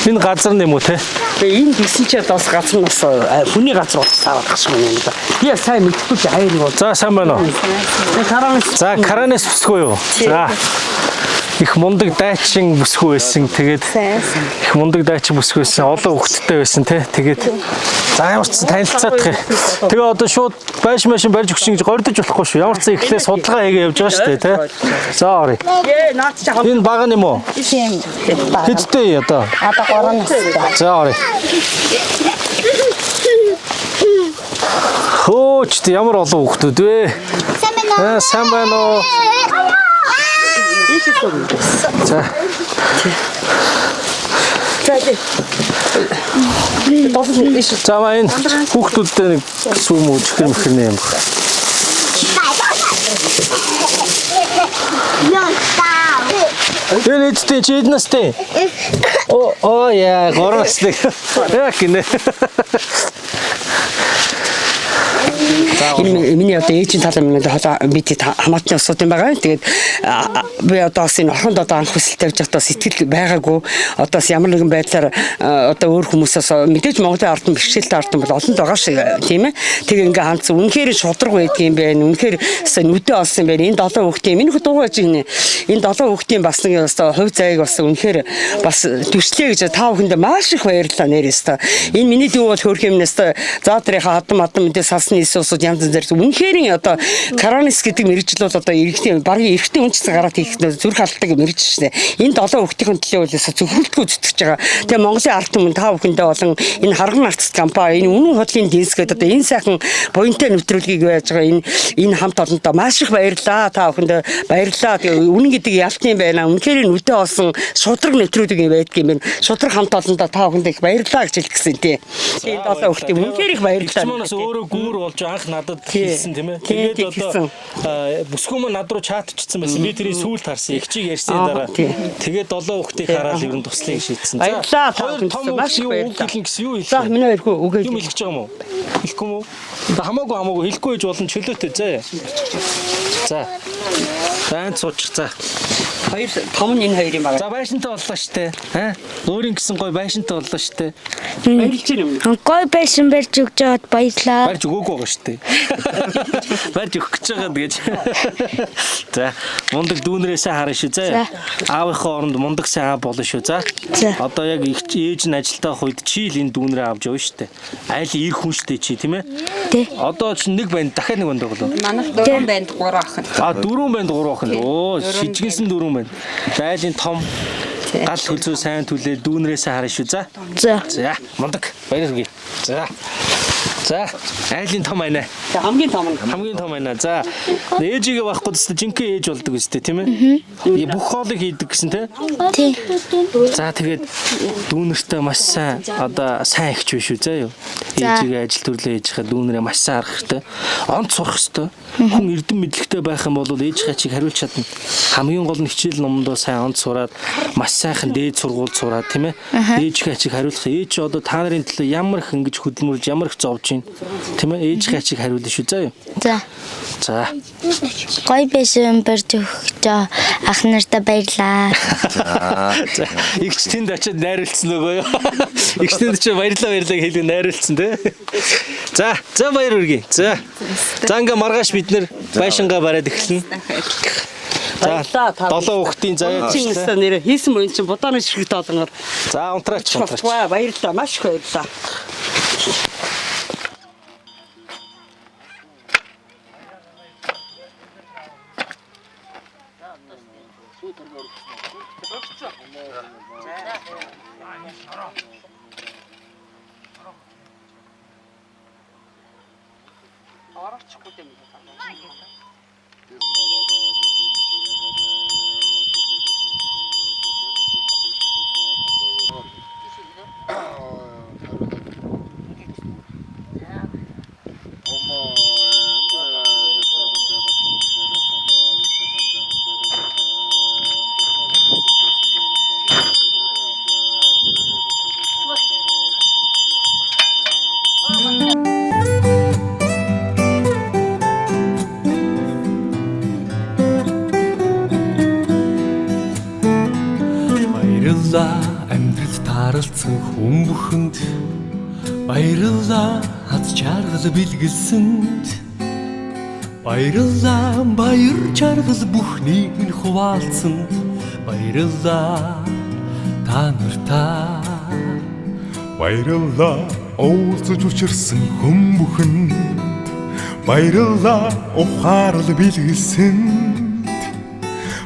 Энэ газар юм уу те? Тэгээ энэ гисэн чи бас газар нас хүний газар болж таарах шиг юм да. Би сайн мэдхгүй чи хайр нэг. За сайн байна уу? За каранес бүсгүй юу? За. Их мундаг дайчин бүсгүй байсан. Тэгээд их мундаг дайчин бүсгүй байсан. Олон хүүхэдтэй байсан те. Тэгээд за ямар ч танилцаад тах. Тэгээ одоо шууд байш машин барьж өгч ингэж гордож болохгүй шүү. Ямар ч ихлээр судалгаа хийгээ явж байгаа шүү дээ те. За орё. Энэ бага юм уу? Хэдтэй одоо? Одоо 3 настай. За орё. Хөөч ямар олон хүүхдүүд вэ? Сайн байна уу? За. За энэ хүүхдүүдтэй нэг сүүм үжих юм хэрнээ юм бэ? Энэ эцтэй чи эд настай? Оо яа, 3 настай. Яг гинэ. Миний одоо ээжийн талын минь бид хамаатны асуудал байгаа. Тэгээд би одоо бас энэ орхонд одоо анх хүсэлтэй явж байхдаа сэтгэл байгаагүй. Одоо ямар нэгэн байдлаар одоо өөр хүмүүсээс мэдээж Монголын ард нь бэрхшээлтэй ард нь бол олонд байгаа шиг тийм ээ. Тэгээ ингээ хандс үнэхээр шудраг байдаг юм байна. Үнэхээр нүдэ олсон юм байна. Энэ 7 хүүхдийн миний дуугаж гинэ. Энэ 7 хүүхдийн бас нэг хувь заяаг бас үнэхээр бас түшлээ гэж та бүхэндээ маш их баярлалаа нэрээс. Энэ миний дүү бол хөрх юмнаас заадрынхаа хадам мэдээ салсны иесусууд янз янзэр үнэхээр одоо коронавирус гэдэг мэрэгжил бол одоо эрэгтэй багын эрэгтэй үнцэс гараад хийх зүрх алддаг мэрэгжил шнэ. Энэ 7 хүүхдийн төлөө бол зөвхөлтгөө зүтгэж байгаа. Тэгээ Монголын ард түмэн та бүхэндээ болон энэ харган арцс компани энэ үнэн хотлын дэнс гэдэг одоо энэ сайхан буянтай нэвтрүүлгийг байж байгаа энэ хамт олонтой маш их баярлалаа. Та бүхэндээ баярлалаа. Тэгээ үнэн гэдэг ялт юм байна. Үнэхээр нүдэ олсон шудраг нэвтрүүлэг юм байдаг юм байна. Шудраг хамт олондоо та бүхэндээ их баярлалаа гэж хэлэх гэсэн тий. Энэ 7 хүүхдийн үнэхээр их баярлалаа. Манаас өөрөө гүүр болж анх надад хэлсэн тийм ээ. Тэгээд одоо бүсгүй мөн над руу чатчихсан байсан. Би тэрийг сүүлд харсан. Ихчийг ярьсны дараа. Тэгээд 7 хүүхдийг хараад ер нь туслахыг шийдсэн. Баярлалаа та бүхэнд маш их баярлалаа. Гэсэн юу хэлсэн? За миний хоёр хүү үгүй юм хэлэх гэж байгаа юм уу? Хэлэхгүй юм уу? Хамаагүй хэлэхгүй гэж болон чөлөөтэй заа. За. Байн сууч за. Хоёр том энэ хоёр юм байна. За байшинтай боллоо штэ. Өөрийн гэсэн гой байшинтай боллоо штэ. Баярлж байна. Гой байшин барьж өгч жоод баярлаа. Барьж өгөөгүй байгаа штэ. Барьж өгөх гэж байгаа гэж. За мундаг дүүнэрээ сайн харна шүү заа. Аавынхаа оронд мундаг сайн аав болно шүү за. Одоо яг ээж нь ажилдаа хувьд чи л энэ дүүнэрээ авч явна штэ. Айл ир хүн штэ чи тийм ээ. Тий. Одоо ч нэг байна дахиад нэг байна болоо. Манайх 4 банд 3 ах. 4 банд 3 ах. Оо шижгэнсэн 4 байна. Айлын том гал хөлзөө сайн түлээ дүүнэрээ сайн харна шүү за. За мундаг баярлалаа. За айлын том байна. Хамгийн том нь. Хамгийн том байна. За ээжигээ байхгүй тест жинхэнэ ээж болдог үстэй тийм ээ. Бүх хоолыг хийдэг гэсэн тий. За тэгээд дүүнэртэй маш сайн одоо сайн ихч биш үү заа юу. Ээжигээ ажил төрлөө ээжийнхээ дүүнэрээ маш сайн харах хэрэгтэй. Онц сурах хэрэгтэй. Хүн эрдэм мэдлэгтэй байх юм бол ээжийнхээ чиг хариулж чадна. Хамгийн гол нь хичээл номдоо сайн онц сураад маш сайхан дээд сургууль сураад тийм ээ. Ээжийнхээ чиг хариулах. Ээж одоо та нарын төлөө ямар их ингэж хөдөлмөрлж ямар их зовж байна. Тийм ээ ээжийнхээ чиг хариулна шүү заа юу. За. Гой байшин барьж өгч ах нартай баярлаа. За. Игч тэнд очиод найруулсан нөгөө юу. Игч тэнд очиод баярлаа хэлээ найруулсан тий. За баяр үргээ. За ингээ маргааш бид нэр байшингаа бариад эхэлнэ. За 7 хүүхдийн заяа чинь нэр хийсэн мөн чинь будааны ширхэг тоолгоор. За унтраач. Баярлалаа маш их баярлалаа. харилцсан хүн бүхэнд баярлалаа хаз чаргал бэлгэлсэнд баярлалаа баяр чаргал бүхнийг минь хуваалцсанд баярлалаа та нартаа баярлалаа уулзаж учирсан хүн бүхэнд баярлалаа ухаарл бэлгэлсэнд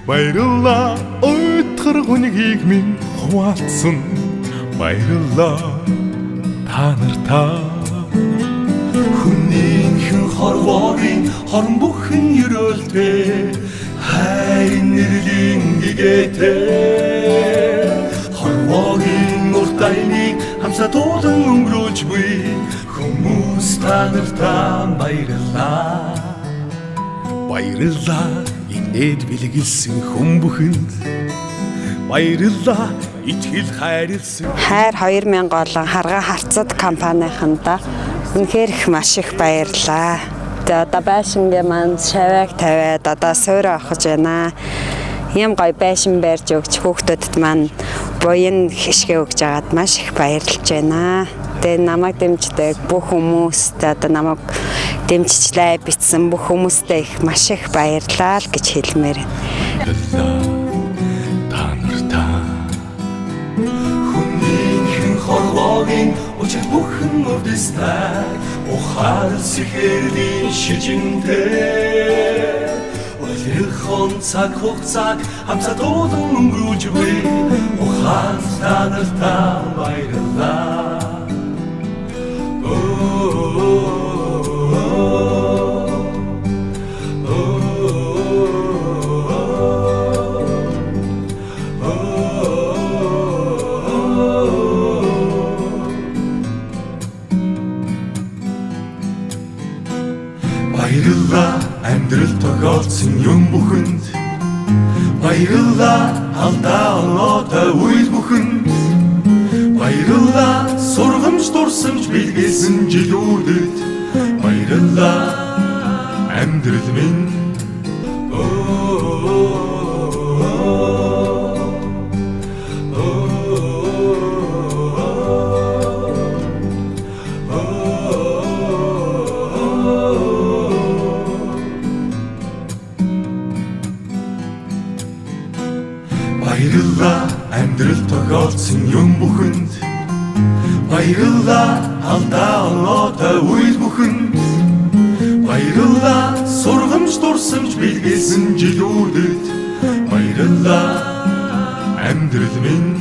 баярлалаа өтгөр хүнийг минь хуваалцсан баярлалаа та нартаа хүнийхэн хорвоогийн хорон бүхэн ерөөлтэй хайрын нэрлийн гэгээтэй хорвоогийн урт айныг хамсатуулан өнгөрүүлж буй хүмүүс та нартаа баярлалаа баярлалаа инээд бэлгэлсэн хүн бүхэнд баярлалаа итгэл хайрлсан Хайр 2000 олон харгаа харцад компанийнханда үнэхээр их маш их баярлалаа. Тэгээ одоо байшингийн маань шавьяаг тавиад одоо суурь авах гэж байна. Ийм гоё байшин барьж өгч хүүхдүүдэд маань буян хишгээ өгж агаад маш их баярлж байна. Тэгээ намайг дэмждэг бүх хүмүүстээ одоо намайг дэмжчлээ битсэн бүх хүмүүстээ их маш их баярлалаа л гэж хэлмээр байна. хорвоогийн учир бүхэн өвдөстэй ухаар сэхэрлийн шижинтэй олихон цаг хугацааг хамсатуулан өнгөрүүлж буй ухаан та нартаа баярлалаа баярлалаа амьдрал тохиолдсон юм бүхэнд баярлалаа алдаа оноотой үйл бүхэнд баярлалаа сургамж дурсамж бэлгэлсэн жилүүдэд баярлалаа амьдрал минь баярлалаа амьдрал тохиолдсон юм бүхэнд баярлалаа алдаа оноотой үйл бүхэнд баярлалаа сургамж дурсамж бэлгэлсэн жилүүдэд баярлалаа амьдрал минь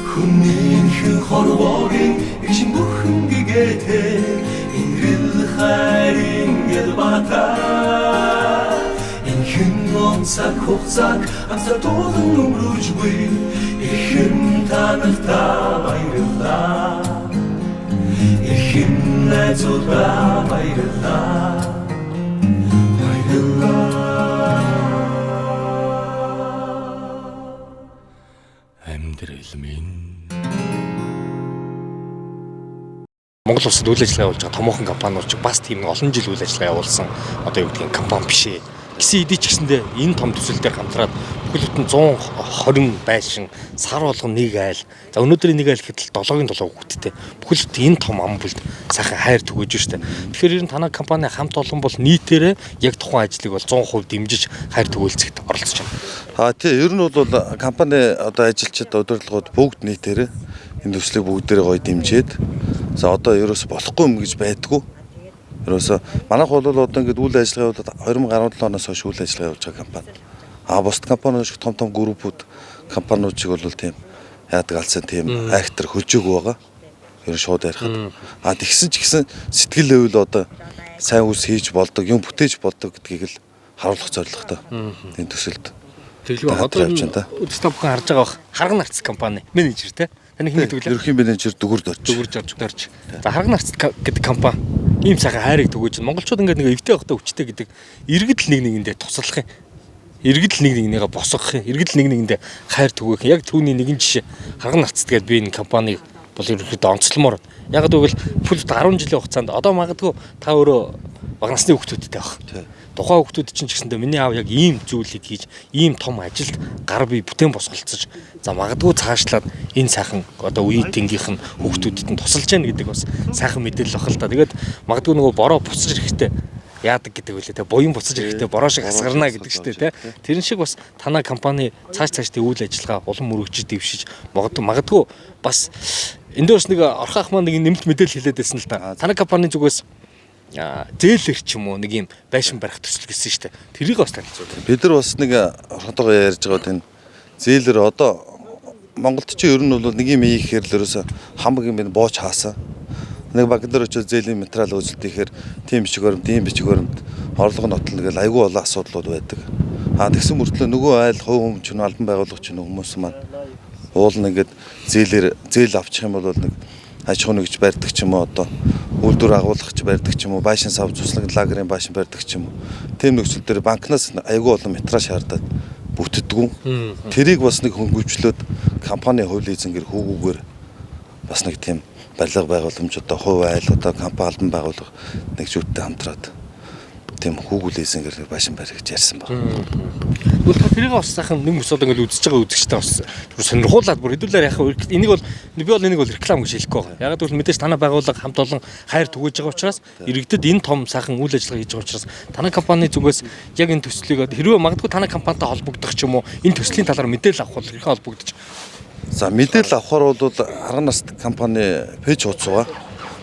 хүнийхэн хорвоогийн ижин бүхэн гэгээтэй инрэл хайрын ялбатаа цаг хугацааг хамсатуулан өнгөрүүлж буй ихэн та нартаа баярлалаа ихэн найзуудаа баярлалаа баярлалаа амьдрал минь Монгол улсад үйл ажиллагаа явуулж байгаа томоохон компаниуд ч бас тийм нэг олон жил үйл ажиллагаа явуулсан одоо юу гэдгийг компани биш ээ гэсэн эдий ч гэсэндээ энэ том төсөл дээр хамтраад бүхэл бүтэн 120 байшин сар болгон нэг айл. За өнөөдрийн нэг айл гэхэд 7-гийн 7 хүүхэдтэй. Бүхэл бүтэн энэ том ам бүлд сайхан хайр түгэж штэ. Тэгэхээр ер нь танай компани хамт олон бол нийтээрээ яг тухайн ажлыг бол 100% дэмжиж хайр түгээлцэхэд оролцож байна. Тий ер нь бол компани одоо ажилчид удирдлагууд бүгд нийтээрээ энэ төслийг бүгдээрээ гоё дэмжиж за одоо ерөөсө болохгүй юм гэж байдгүй. Ерөөсө манайх бол одоо ингээд үйл ажиллагаа явуулаад 2017 оноос хойш үйл ажиллагаа явуулж байгаа компани. Бусад компаниуд шиг том группүүд компаниуд шиг бол тийм яадаг алсан тийм актер хөлжөөг байгаа. Ер нь шууд ярихад. Тэгсэн ч гэсэн сэтгэл хөдлөл одоо сайн үс хийж болдог, юм бүтээж болдог гэдгийг л харуулах зорилготой. Энэ төсөлд. Тэглүү одоо үстэ бүхэн харж байгаа бах. Харган арц компани менежер те. Таны хин гэдэг л ерөнхий менежер Дүгүрд орж. За харган арц гэдэг компани ийм сайхан хайрыг түгэж монголчууд ингээд нэг эвтэй байхдаа хүчтэй гэдэг иргэд л нэг нэгэндээ туслах юм. Иргэд л нэг нэгнийгээ босгох юм. Иргэд л нэг нэгэндээ хайр түгэх юм. Яг түүний нэгэн жишээ харган арцд гэдэг би энэ компаниг бол ерөөхдөө онцлмоор. Яг гэвэл бүл 10 жилийн хугацаанд одоо магадгүй та өөрөө бага насны хүүхдүүдтэй баг. Тухайн хүүхдүүд чинь ч гэсэндээ миний аав яг ийм зүйлийг хийж, ийм том ажилд гар бие бүтээн босголцож, за магадгүй цаашлаад энэ сайхан одоо үеийн тэнгийнх нь хүүхдүүдэд нь тусалж яах гэдэг бас сайхан мэдээлэл баг л да. Тэгээд магадгүй нөгөө бороо буцаж ирэхдээ яадаг гэдэг үлээ те буян буцаж ирэхдээ бороо шиг хасгарна гэдэг штэ те. Тэрэн шиг бас танай компани цаашдын үйл ажиллагаа улам мөрөгжиж дэвшиж магадгүй бас энэ дөс нэг орхон ах маань нэг нэмэлт мэдээлэл хэлээд байсан л да. Танай компани зүгээс зээлэр ч юм уу нэг юм байшин барих төсөл гэсэн шүү дээ. Тэрийг бас танилцуулъя. Бид нар бас нэг орхотойгоо ярьж байгаа энэ зээлэр одоо Монголд чи ер нь бол нэг юм хийхээр л ерөөсө хамаг юм бооч хаасан. Нэг банк дээр очиж зээлийн материал үзэлт хийхээр тийм бичиг баримт орлого нотлно гэл айгүй олон асуудлууд байдаг. Тэгсэн мөртлөө нөгөө айл хувь хүн ч албан байгуулагч хүмүүс маань уулна ингээд зээл авчих юм бол нэг аж ахуйн нэгж барьдаг ч юм уу одоо үйлдвэр агуулгач барьдаг ч юм уу байшин сав цуслаг лагерын байшин барьдаг ч юм уу тийм нөхцөл дээр банкнаас айгүй олон материал шаардаад бүтдэггүй. Тэрийг бас нэг хөнгөвчлөөд компани хууль эзэнгээр хүүгүүгээр бас нэг тийм барилга байгууламж одоо хувь айл одоо компани албан байгууллага нэгжүүдтэй хамтраад тийм хүүгүүл эзэнгээр байшин барих гэж ярьсан баг. Тэгвэл тэрийг бас сайхан нэг мөс одоо ингээд үзэж байгаа үзэгчтэй бас сонирхуулаад бүр хэдүүлээр яхаа энийг бол би бол энийг бол реклам гэж хэлэхгүй байгаа. Яг гэвэл мэдээж танай байгууллага хамт олон хайр түгэж байгаа учраас иргэдэд энэ том сайхан үйл ажиллагаа хийж байгаа учраас танай компани зүгээс яг энэ төслийг хэрвээ магадгүй танай компанитай холбогдох ч юм уу энэ төслийн талаар мэдээлэл авах бол хэрхэн холбогдож. За мэдээлэл авахар бол арга наст компани пэйж хуудас байгаа.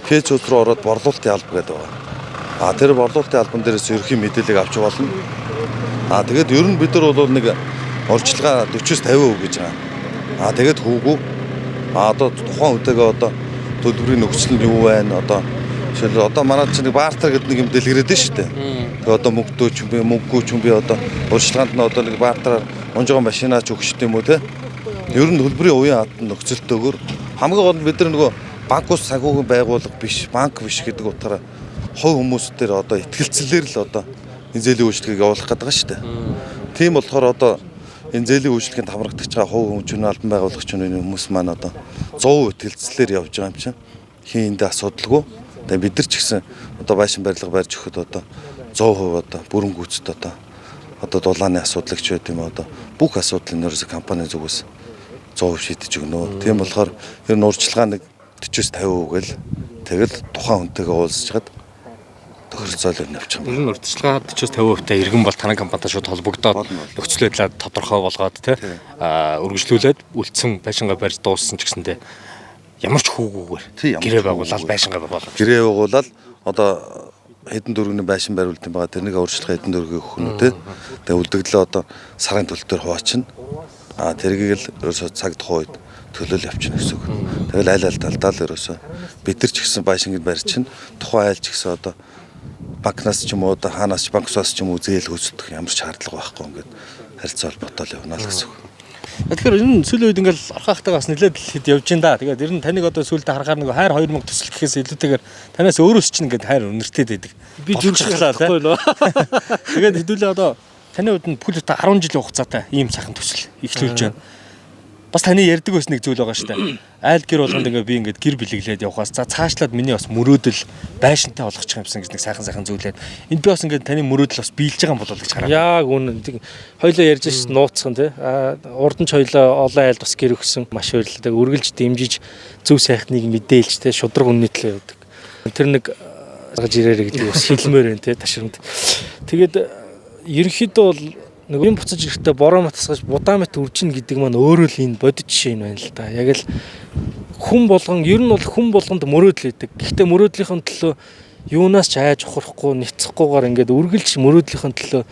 Пэйж хуудас руу ороод борлуулалтын алба гэдэг байгаа. Тэр борлуулалтын албан дээрээс ерөнхий мэдээллийг авч болно. Тэгээд ер нь бид нар бол нэг орчилгаа 40-50% гэж байгаа. Тэгээд хүүгүү. Одоо тухайн үетэйгээ одоо төлбөрийн нөхцөл нь юу байна? Одоо манай чинь бартер гэдэг нэг юм дэлгэрээд нь шүү дээ. Тэгээд одоо мөнгөгүй ч юм би одоо урьдчилгаанд нь одоо нэг бартераар унжгаа машинаач өгч юм уу те? Ер нь төлбөрийн уян хатан нөхцөлтөөр хамгийн гол нь бид нар нөгөө банкус санхүүгийн байгууллага биш, банк биш гэдэг утгаараа хувь хүмүүс дээр одоо итгэлцлээр л одоо энэ зээлийн үйлчлэгийг явуулах гэдэг шүү дээ. Тийм болохоор одоо энэ зээлийн үйлчлэгэнд хамрагдаж байгаа хувь хүн албан байгуулагч хүмүүс маань одоо 100% итгэлцлээр явж байгаа юм чинь хийндээ асуудалгүй. Тэгээ бид нар ч гэсэн одоо байшин барилга барьж өгөхөд одоо 100% одоо бүрэн гүйцэд одоо дулааны асуудал ч байт юм одоо бүх асуудлыг нэрээс компани зүгээс 100% шийдэж өгнө. Тийм болохоор ер нь урьдчилгаа нэг 40-50% гэл тэгэл тухайн хүнтэйгээ уулзж хаад тохиролцоол явж байгаа. Ер нь урьдчилгаа 40-50% та иргэн бол танай компанитай шууд холбогдоод нөхцөл байдлаа тодорхой болгоод тий үргэлжлүүлээд үлдсэн байшингаа барьж дууссан ч гэсэндээ ямар ч хүүгүүгээр гэрээ байгуулаад байшингаа байгуулаад. Гэрээ байгуулаад одоо хэдэн дөрөвний байшин бариулт юм байгаа. Тэрнийг урьдчилгаа хэдэн дөрөгийг өгөх нь тий. Тэгээ үлдэгдлээ одоо сарын төлөлтөөр хуваачна. Тэргийг л ерөөсөө цаг тухайн үед төлөөл явчихна гэсэн үг. Тэгэл айл талдаа л ерөөсөө бид нар ч гэсэн байшинг барьчихна. Тухайн айл ч гэсэн одоо банкнаас ч юм уу одоо хаанаас ч банксаас ч юм уу зээл хөсөлдөх ямар ч шаардлага байхгүй ингээд харилцаа холбоотой л явна л гэсэн үг. Тэгэхээр энэ сүүлийн үед ингээл орхоохтойгоо бас нэлээд хэд явж ин да. Тэгээд ер нь таныг одоо сүүлдээ харахаар нэг хайр 2000 төсөл гэхээс илүүтэйгээр танаас өөрөөс ч ингээд хайр өнөртэй байдаг. Би зүрхлээ байхгүй лөө. Тэгээд хэдүүлээ одоо таны хувьд нь бүхэл бүтэн 10 жилийн хугацаатай ийм сайхан төсөл ихлүүлж байна. Бас таны ярьдаг бас нэг зүйл байгаа шүү дээ. Айл гэр болгонд ингээ би ингээд гэр бэлэглээд явхаас за цаашлаад миний бас мөрөөдөл байшинтай болгочих юмсан гэж нэг сайхан зүйлээд энд би бас ингээд таны мөрөөдөл бас биелж байгаа юм болов гэж хараад. Яг үнэн. Хоёлоо ярьж ш нууцхан тий. Урд нь ч хоёлоо олон айлд бас гэр өгсөн маш баярлалаа. Үргэлж дэмжиж зөв сайхныг мэдээлж тий шудраг үнэтлээ явдаг. Тэр нэг гаргаж ирээрэй гэдэг бас хэлмээр байна тий ташрамд. Тэгээд ерөнхийдөө бол нэг юм буцаж ирэхдээ бороо матасгаж будаа мэт үржин гэдэг маань өөрөө л энэ бодит жишээ юм байна л да. Яг л хүн болгон ер нь бол хүн болгонд мөрөөдөл өгдөг. Гэхдээ мөрөөдлийнхөө төлөө юунаас ч айж ухрахгүй нэцхгүйгээр ингээд үргэлж мөрөөдлийнхөө төлөө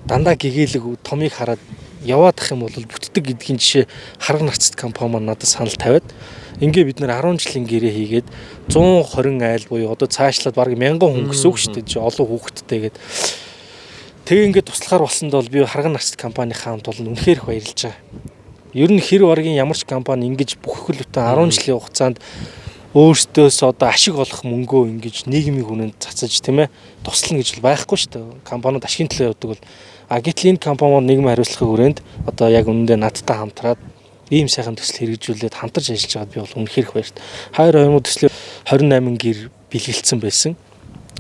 дандаа гэгээлэг томыг хараад яваад ах юм бол бүтдэг гэдгийн жишээ харга нарцт компани маань надад санал тавиад ингээ бид нэр 10 жилийн гэрээ хийгээд 120 айл буюу одоо цаашлаад бараг 1000 хүн гэсэн үг шүү дээ. Олон хүүхэдтэй гээд тэгээ ингээд туслахаар болсонд бол би харга нарцт компани хаамт бол үнэхээр их баярлж байгаа. Ер нь хэр баргийн ямар ч компани ингэж бүхэл бүтэн 10 жилийн хугацаанд өөртөөс одоо ашиг олох мөнгөө ингэж нийгмийн хүнэнд цацаж тийм ээ туслана гэж бол байхгүй шүү дээ. Компаниуд ашигын төлөө явдаг бол гэтэл энэ компани нийгмийн хариуцлагын хүрээнд одоо яг үнэндээ надтай хамтраад ийм сайхан төсөл хэрэгжүүлээд хамтарч ажиллаж байгаад би бол үнэхээр их баяртай. Хайр 2000 төслөөр 28 гэр бэлгэлцсэн байсан.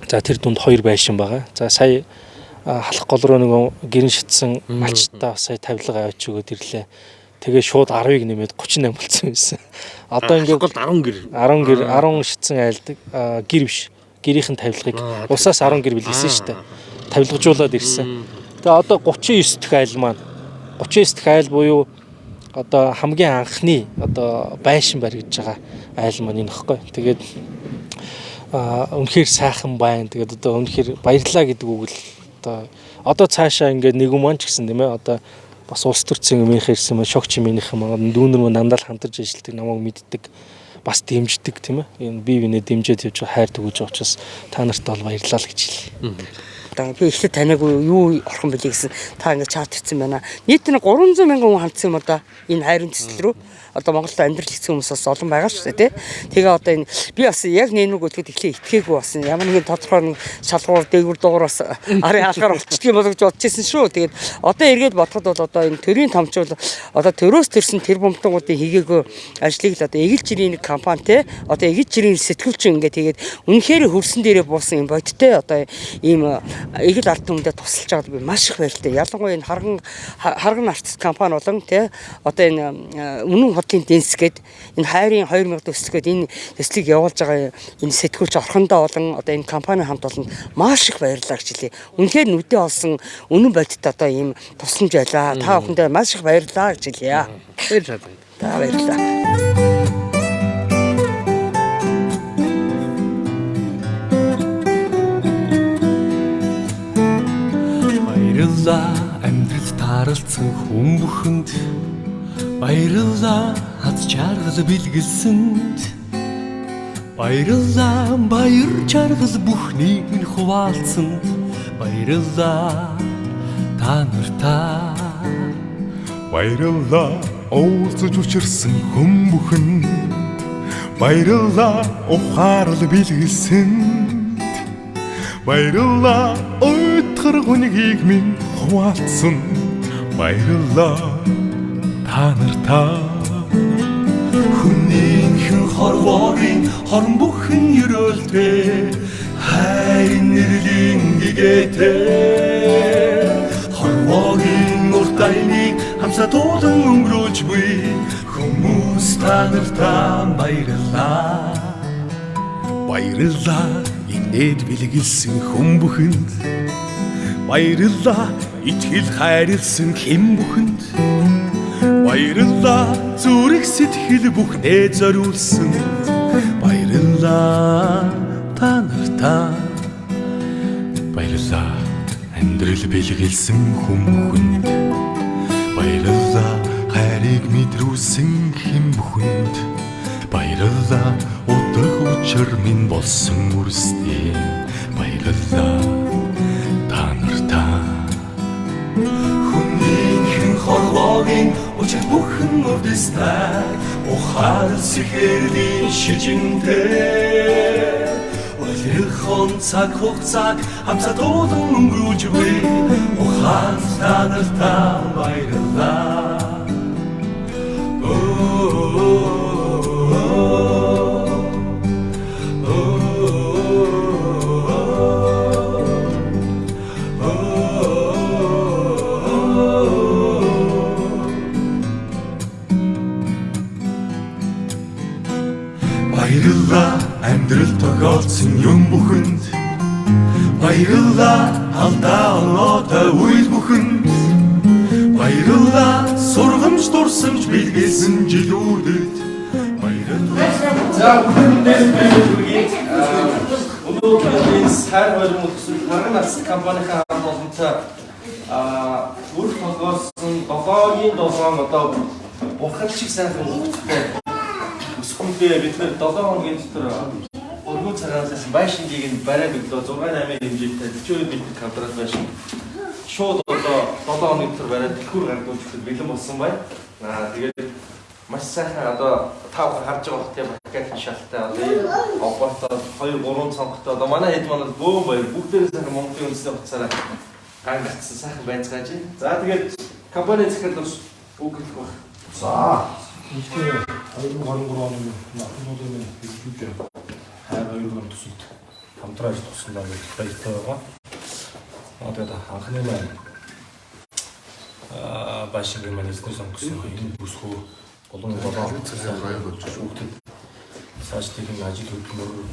За тэр дунд 2 байшин байгаа. За сая халах гол руу нэг гэрэн шатсан малчтаа сая тавилга авч өгөөд ирлээ. Тэгээ шууд 10-ыг нэмээд 38 болсон байсан. Одоо ингээд 10 гэр 10 гэр 10 шатсан айлдаг гэр биш. Гэрийнхэн тавилгыг усаас 10 гэр билгсэн шүү дээ. Тавилгажуулаад ирсэн. Тэгээ одоо 39 дахь айл маань 39 дахь айл буюу одоо хамгийн анхны одоо байшин баригдаж байгаа айл маань энэ хэвгүй. Тэгээд үнэхээр сайхан байна. Тэгээд одоо үнэхээр баярлаа гэдэг үг л одоо цаашаа ингээд нэг юм ч гэсэн тийм ээ одоо бас улс төрийн өмнөх ирсэн мөн шогч минийхэн маань дүүнэр мөн намдал хамтарч ажилладаг намайг мэддэг бас дэмждэг тийм ээ энэ бие бинээ дэмжиж явж хайр төгөж байгаа учраас та нарт бол баярлалаа л гэж хэлье. Одоо би ихтэй танаагүй юу орхон билээ гэсэн та ингээд чат хийсэн байна. Нийт нь 300 мянган хүн хандсан юм одоо энэ хайрын төсөл рүү. Одоо Монголд амьдрал хийсэн хүмүүс бас олон байгаа шүү дээ тий. Тэгээ одоо энэ би бас яг нэнэг өдгөд эхлээ итгээгүй бас ямар нэгэн тодорхой нэг шалгуур дээгүр дугаар бас арын алгаар болчихдгийг болгож бодчихсон шүү. Тэгээд одоо эргээд бодоход бол одоо энэ төрийн томчул одоо төрөөс төрсэн тэр бомтгуудын хийгээгөө ажлыг л одоо эгэл жирийн нэг компани тий. Одоо эгэл жирийн сэтгүүлч ингээд тэгээд үнэхээр хөрсөн дээрээ буусан юм бодтой одоо ийм эгэл ард түмэндээ тусалж байгаад би маш их баяртай. Ялангуяа энэ харган артист компани болон тий одоо энэ үнэн хотлын дэнс гээд энэ хайрын 2000 төслөд энэ төслийг явуулж байгаа энэ сэтгүүлч орхондоо болон одоо энэ компани хамт олон маш их баярлалаа гэж хэлье. Үнэхээр нүдээ олсон үнэн бодит одоо ийм тусламж байлаа. Та бүхэндээ маш их баярлалаа гэж хэлье. баярлалаа. Та баярлалаа. Баярлалаа амьдрал тааралцсан хүн бүхэнд баярлалаа хаз чаргал бэлгэлсэнд баярлалаа баяр чаргал бүхнийг минь хуваалцсанд баярлалаа та нартаа баярлалаа уулзаж учирсан хүн бүхэнд баярлалаа ухаарл бэлгэлсэнд баярлалаа өтгөр хүнийг минь хуваалцсан баярлалаа та нартаа хүнийхэн хорвоогийн хорон бүхэн ерөөлтэй хайрын нэрлийн гэгээтэй хорвоогийн урт айныг хамсатуулан өнгөрүүлж буй хүмүүс та нартаа баярлалаа баярлалаа инээд бэлгэлсэн хүн бүхэнд баярлалаа итгэл хайрлсан хэм бүхэнд баярлалаа зүрх сэтгэл бүхнээ зориулсан баярлалаа та нартаа баярлалаа амьдрал бэлгэлсэн хүн бүхэнд баярлалаа хайрыг мэдрүүлсэн хэм бүхэнд баярлалаа утга учир минь болсон үрстэй баярлалаа та нартаа хүнийхэн хорвоогийн учир бүхэн үрдэстэй ухаал сэхэрлийн шижинтэй Олирхон цаг хугацааг хамсатуулан өнгөрүүлж буй ухаан та нартаа баярлалаа баярлалаа амьдрал тохиолдсон юм бүхэнд баярлалаа алдаа оноотой үйл бүхэнд баярлалаа сургамж дурсамж бэлгэлсэн жилүүдэд баярлалаа За бүгдээс бүгдийг өнөөдрийн сар баримт төсөл харган артист компанийн хамт олонтой үр толгойсон долоогийн долоон одоо бурхан шиг сайхан хөвгттэй өсгөндөө бид нэр 7 хоногийн дотор өргөн цагаанаас байшингийг нь бариад өглөө 6-8 хэмжээтэй 42 бэлтгэх контракт байшин шууд одоо 7 хоногийн дотор бариад дэлгүүр гардуулчихад бэлэн болсон байна. Тэгээд маш сайхан одоо та бүхэн харж байгаа бохтой бакет шалтай одоо оботоо 2-3 цонхтой одоо манай хэд манад бөөн баяр бүгдээрээ сайхан Монголын үндэсний хугацаараа гангацсан сайхан байцгааж байна. За тэгээд компани захирал бас үг хэлэх баг. За нэгтэй 2023 оны Махмуудын хэлбэр хайр 2 дугаар төсөлд хамтран ажил туснаа гэж баяртай байгаа. Одоо анхны маань башингийн маань эзнээс онгосон энэ бүсгүй болон цагаан баяр болж хүүхдэд цааш тийм ажил хөдөлмөр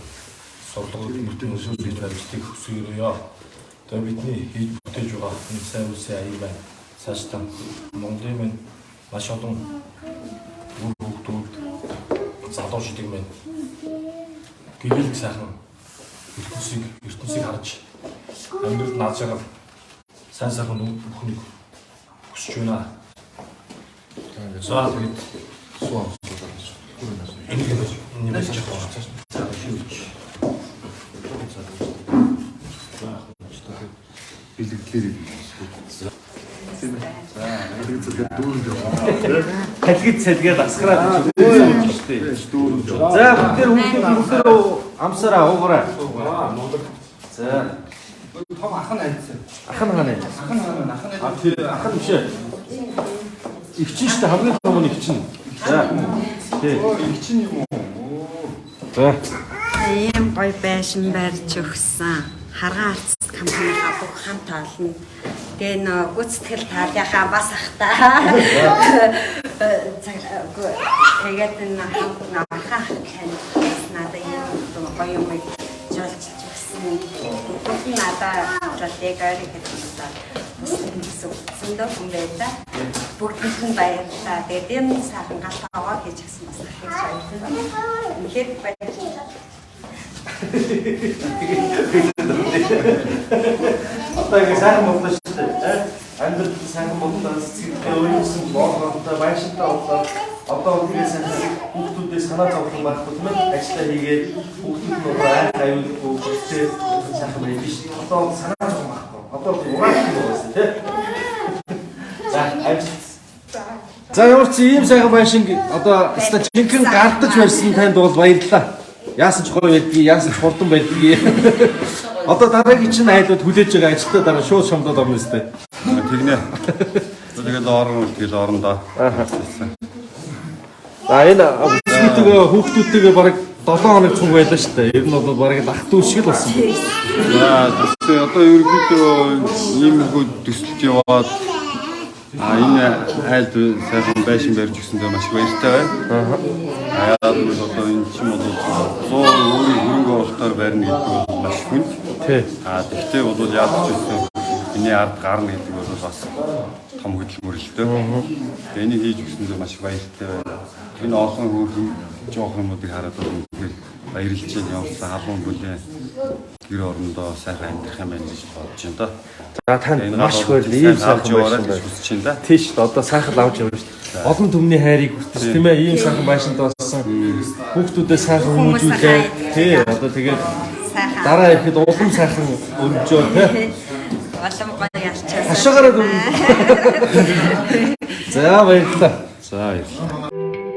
сорлогод мөртөө өсөж амжилтыг хүсье. Тэгээ бидний хийж бүтээж байгаа энэ сайн үсээ аян байна. Цааш та Монголын маань маш олон хүүхдүүд залуу шидэг маань гэрэл сайхан ертөнцийг харж амьдралд наацаагаар сайн сайхан бүхнийг хүсэж байна. За тэгээд суу энэ нэг ч Халигд салгээд асгараад шүү дээ. За бүгдээр хүүхдүүд амсараа уугараа. За. Том ах нь айдсан. Ах нь ханаа. А тэр ах нь биш ээ. Игчин шүү дээ хамгийн том нь игчин. За. Тэг. Игчин юм уу? За. Ийм гоё байшин барьж өгсөн. Харгаан арц компанигаа бүх хамт олно. Тэгээ нөө гүцэтгэл таалийнхаа бас ахтаа. Тэгээд энэ хамт нахаа надад юм гоё юм жолч өгсөн. Бүгд надад жолтойгоор хэлсэн. Сүндөө хүн байлаа. Бүгд нь баярлаа. Тэгээд энэ сайхан галтаагаа хийж гисэн бас ахыг баярлалаа. Үнэхээр баярлалаа. Одоо ингэ сайхан боллоо шүү дээ. Амьдрал сайхан боллоо. Сэтгэлдээ өөрийнхөө боолгонтой байшинтай боллоо. Одоо үгээс хүүхдүүдээс санаа зовхон байхгүй тийм ээ. Ажлаа хийгээд хүүхдүүд нь айн аюулгүй хүчтэй сайхан байж шүү. Одоо санаа зовхон байхгүй. Одоо угаалт болсон тийм. За ажил. За ямар ч ийм сайхан байшин одоо жинхэнэ гардаж барьсан танд бол баярлалаа. Яасан ч гоё байдгийг, яасан ч хурдан байдгийг. Одоо дараагийн чинь айлууд хүлээж байгаа ажилтаа дараа шууд шомдоод орно өстэй. Тэгнэ. Тэгээд орондоо. За энэ хүүхдүүдтэйгээ бараг 7 хоног цуг байлаа шүү дээ. Ер нь бол бараг ах дүү шиг л болсон. За тэгвэл одоо ерөнхийдөө иймэрхүү төсөлд яваад энэ айлд сайхан байшин барьж өгсөндөө маш баяртай байна. Яагаад гэвэл одоо энэ чинь бол 100 өөрийн хөрөнгө оруулалтаар барьна гэдэг бол маш хүнд. Тий. Тэгтээ бол яадаг ч гэсэн миний ард гарна гэдэг бол бас том хөдөлмөр л дээ. Тэгээ энийг хийж өгсөндөө маш баяртай байна. Энэ олон хүүхэн жоох юмуудыг хараад бол үнэхээр баярлж байна. Явсан халуун бүлээн гэр орондоо сайхан амьдрах юм байна гэж бодож байна да. За танд маш их баярлалаа. Ийм сайхан байшин хүсэж байна да. Тийш одоо сайхан авч явна шүү дээ. Олон түмний хайрыг хүртэж тийм ээ. Ийм сайхан байшинд болсон. Хүүхдүүдээ сайхан хүмүүжүүлээ. Тий одоо тэгээд дараа ирэхэд улам сайхан өргөжөө тий. Улам гоё ялчаа. Хашаагаар өргөн. За баярлалаа. За баярлалаа.